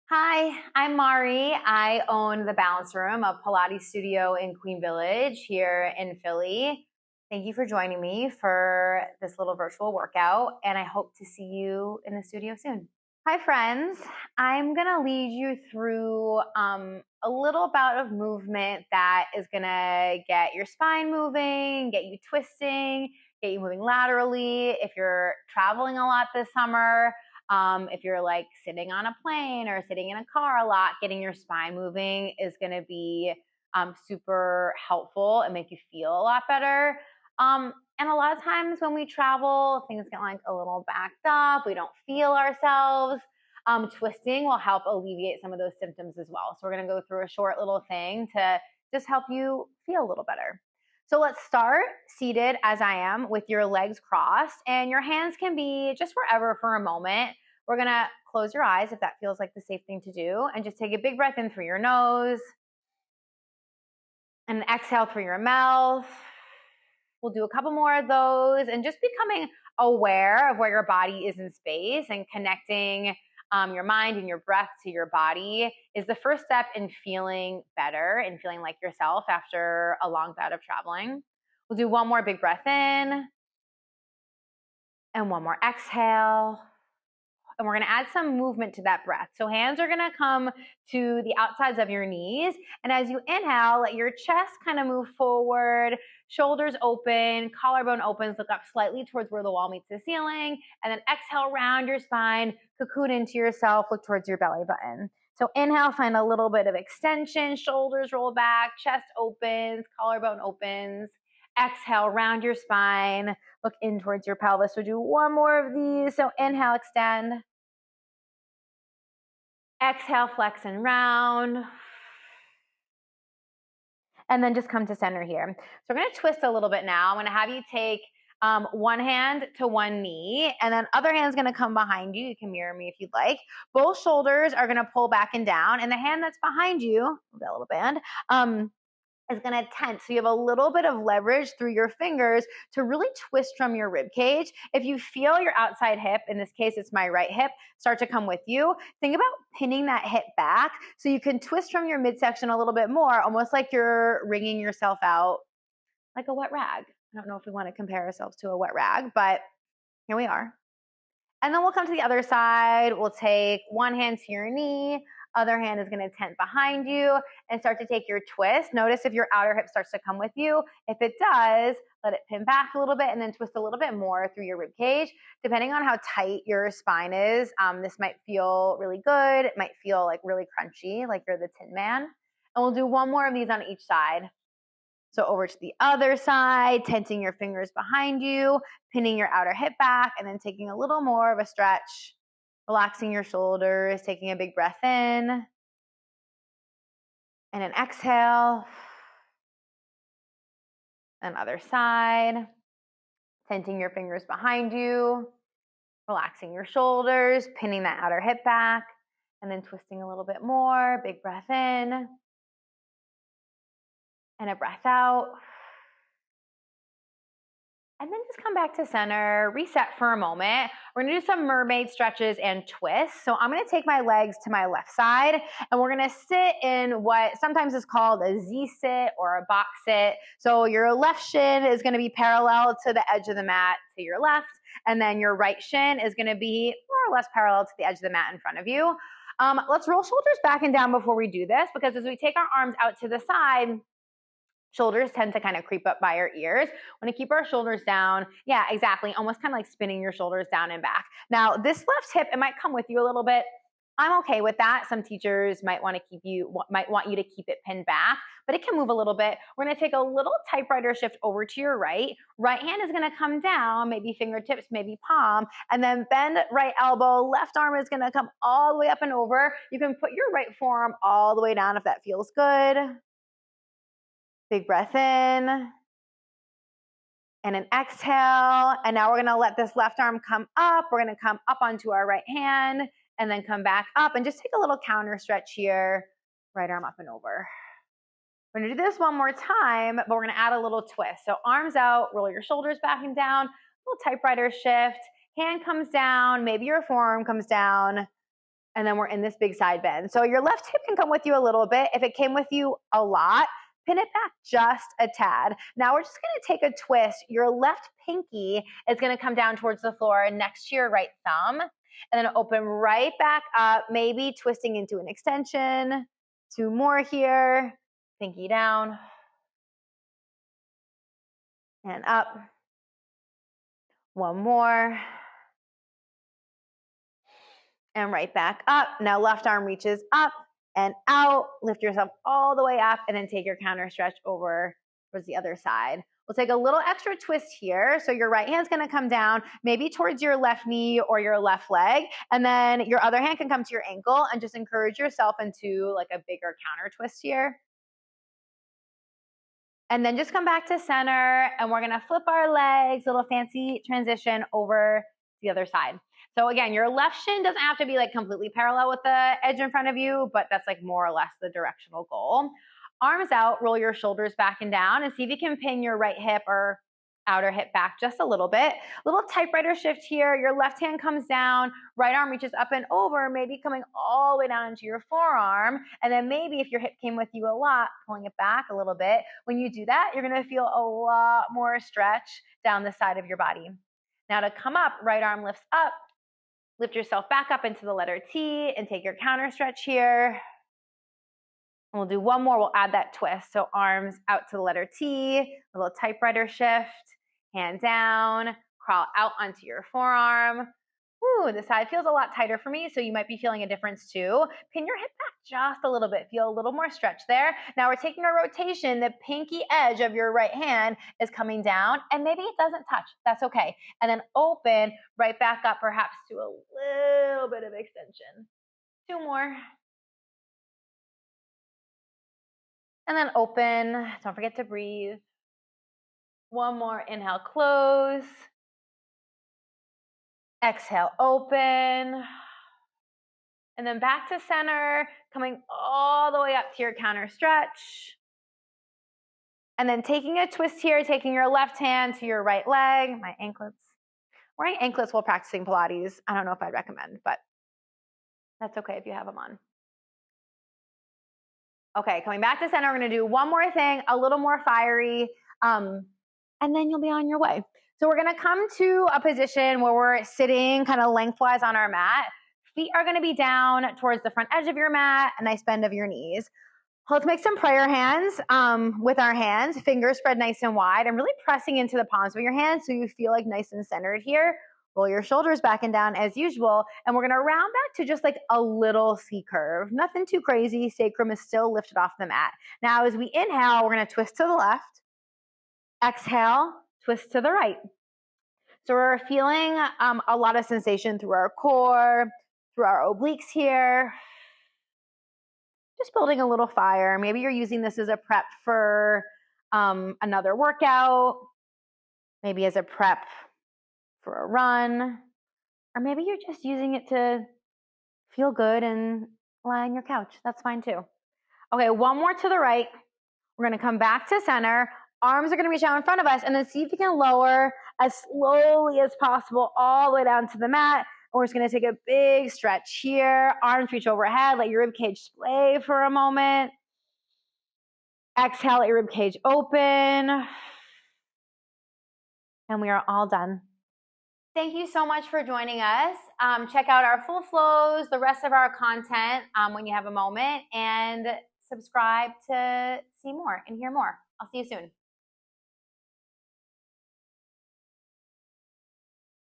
Hi, I'm Mari. I own the Balance Room, a Pilates studio in Queen Village here in Philly. Thank you for joining me for this little virtual workout, and I hope to see you in the studio soon. Hi, friends. I'm going to lead you through a little bout of movement that is going to get your spine moving, get you twisting, get you moving laterally. If you're traveling a lot this summer, if you're like sitting on a plane or sitting in a car a lot, getting your spine moving is going to be super helpful and make you feel a lot better. And a lot of times when we travel, things get like a little backed up. We don't feel ourselves. Twisting will help alleviate some of those symptoms as well. So we're going to go through a short little thing to just help you feel a little better. So let's start seated as I am with your legs crossed, and your hands can be just wherever for a moment. We're going to close your eyes if that feels like the safe thing to do, and just take a big breath in through your nose and exhale through your mouth. We'll do a couple more of those, and just becoming aware of where your body is in space and connecting your mind and your breath to your body is the first step in feeling better and feeling like yourself after a long bout of traveling. We'll do one more big breath in and one more exhale. And we're going to add some movement to that breath. So hands are going to come to the outsides of your knees. And as you inhale, let your chest kind of move forward, shoulders open, collarbone opens, look up slightly towards where the wall meets the ceiling. And then exhale, round your spine, cocoon into yourself, look towards your belly button. So inhale, find a little bit of extension, shoulders roll back, chest opens, collarbone opens. Exhale, round your spine, look in towards your pelvis. So do one more of these. So inhale, extend. Exhale, flex and round. And then just come to center here. So we're going to twist a little bit now. I'm going to have you take one hand to one knee, and then other hand's going to come behind you. You can mirror me if you'd like. Both shoulders are going to pull back and down, and the hand that's behind you, that little band, is going to tense. So you have a little bit of leverage through your fingers to really twist from your rib cage. If you feel your outside hip, in this case, it's my right hip, start to come with you, think about pinning that hip back so you can twist from your midsection a little bit more, almost like you're wringing yourself out like a wet rag. I don't know if we want to compare ourselves to a wet rag, but here we are. And then we'll come to the other side. We'll take one hand to your knee, other hand is going to tent behind you, and start to take your twist. Notice if your outer hip starts to come with you. If it does, let it pin back a little bit and then twist a little bit more through your rib cage. Depending on how tight your spine is, this might feel really good. It might feel like really crunchy, like you're the Tin Man. And we'll do one more of these on each side. So over to the other side, tensing your fingers behind you, pinning your outer hip back, and then taking a little more of a stretch, relaxing your shoulders, taking a big breath in, and an exhale. And other side, tensing your fingers behind you, relaxing your shoulders, pinning that outer hip back, and then twisting a little bit more. Big breath in, and a breath out. And then just come back to center, reset for a moment. We're gonna do some mermaid stretches and twists. So I'm gonna take my legs to my left side, and we're gonna sit in what sometimes is called a Z sit or a box sit. So your left shin is gonna be parallel to the edge of the mat to your left, and then your right shin is gonna be more or less parallel to the edge of the mat in front of you. Let's roll shoulders back and down before we do this, because as we take our arms out to the side, shoulders tend to kind of creep up by our ears. We want to keep our shoulders down. Yeah, exactly. Almost kind of like spinning your shoulders down and back. Now, this left hip, it might come with you a little bit. I'm okay with that. Some teachers might want you to keep it pinned back, but it can move a little bit. We're going to take a little typewriter shift over to your right. Right hand is going to come down, maybe fingertips, maybe palm, and then bend right elbow. Left arm is going to come all the way up and over. You can put your right forearm all the way down if that feels good. Big breath in, and an exhale. And now we're gonna let this left arm come up. We're gonna come up onto our right hand and then come back up and just take a little counter stretch here. Right arm up and over. We're gonna do this one more time, but we're gonna add a little twist. So arms out, roll your shoulders back and down, little typewriter shift. Hand comes down, maybe your forearm comes down, And then we're in this big side bend. So your left hip can come with you a little bit. If it came with you a lot, pin it back just a tad. Now we're just gonna take a twist. Your left pinky is gonna come down towards the floor next to your right thumb, and then open right back up, maybe twisting into an extension. 2 more here, pinky down, and up. 1 more. And right back up. Now left arm reaches up and out. Lift yourself all the way up and then take your counter stretch over towards the other side. We'll take a little extra twist here. So your right hand's gonna come down, maybe towards your left knee or your left leg. And then your other hand can come to your ankle and just encourage yourself into like a bigger counter twist here. And then just come back to center and we're gonna flip our legs, little fancy transition over the other side. So again, your left shin doesn't have to be like completely parallel with the edge in front of you, but that's like more or less the directional goal. Arms out, roll your shoulders back and down and see if you can pin your right hip or outer hip back just a little bit. Little typewriter shift here. Your left hand comes down, right arm reaches up and over, maybe coming all the way down into your forearm. And then maybe if your hip came with you a lot, pulling it back a little bit. When you do that, you're gonna feel a lot more stretch down the side of your body. Now to come up, right arm lifts up, lift yourself back up into the letter T and take your counter stretch here. And we'll do 1 more, we'll add that twist. So arms out to the letter T, a little typewriter shift, hand down, crawl out onto your forearm. Ooh, the side feels a lot tighter for me, so you might be feeling a difference too. Pin your hip back just a little bit, feel a little more stretch there. Now we're taking a rotation, the pinky edge of your right hand is coming down, and maybe it doesn't touch, that's okay. And then open right back up, perhaps to a little bit of extension. 2 more. And then open, don't forget to breathe. 1 more, inhale, close. Exhale, open. And then back to center, coming all the way up to your counter stretch. And then taking a twist here, taking your left hand to your right leg, my anklets. Wearing anklets while practicing Pilates, I don't know if I'd recommend, but that's okay if you have them on. Okay, coming back to center, we're gonna do 1 more thing, a little more fiery, and then you'll be on your way. So we're gonna come to a position where we're sitting kind of lengthwise on our mat. Feet are gonna be down towards the front edge of your mat, a nice bend of your knees. Let's make some prayer hands with our hands, fingers spread nice and wide, and really pressing into the palms of your hands so you feel like nice and centered here. Roll your shoulders back and down as usual, and we're gonna round back to just like a little C curve. Nothing too crazy, sacrum is still lifted off the mat. Now as we inhale, we're gonna twist to the left. Exhale, twist to the right. So we're feeling a lot of sensation through our core, through our obliques here. Just building a little fire. Maybe you're using this as a prep for another workout, maybe as a prep for a run, or maybe you're just using it to feel good and lie on your couch. That's fine too. Okay, 1 more to the right. We're gonna come back to center. Arms are gonna reach out in front of us, and then see if you can lower as slowly as possible all the way down to the mat. And we're just gonna take a big stretch here. Arms reach overhead, let your rib cage splay for a moment. Exhale, let your rib cage open. And we are all done. Thank you so much for joining us. Check out our full flows, the rest of our content when you have a moment, and subscribe to see more and hear more. I'll see you soon.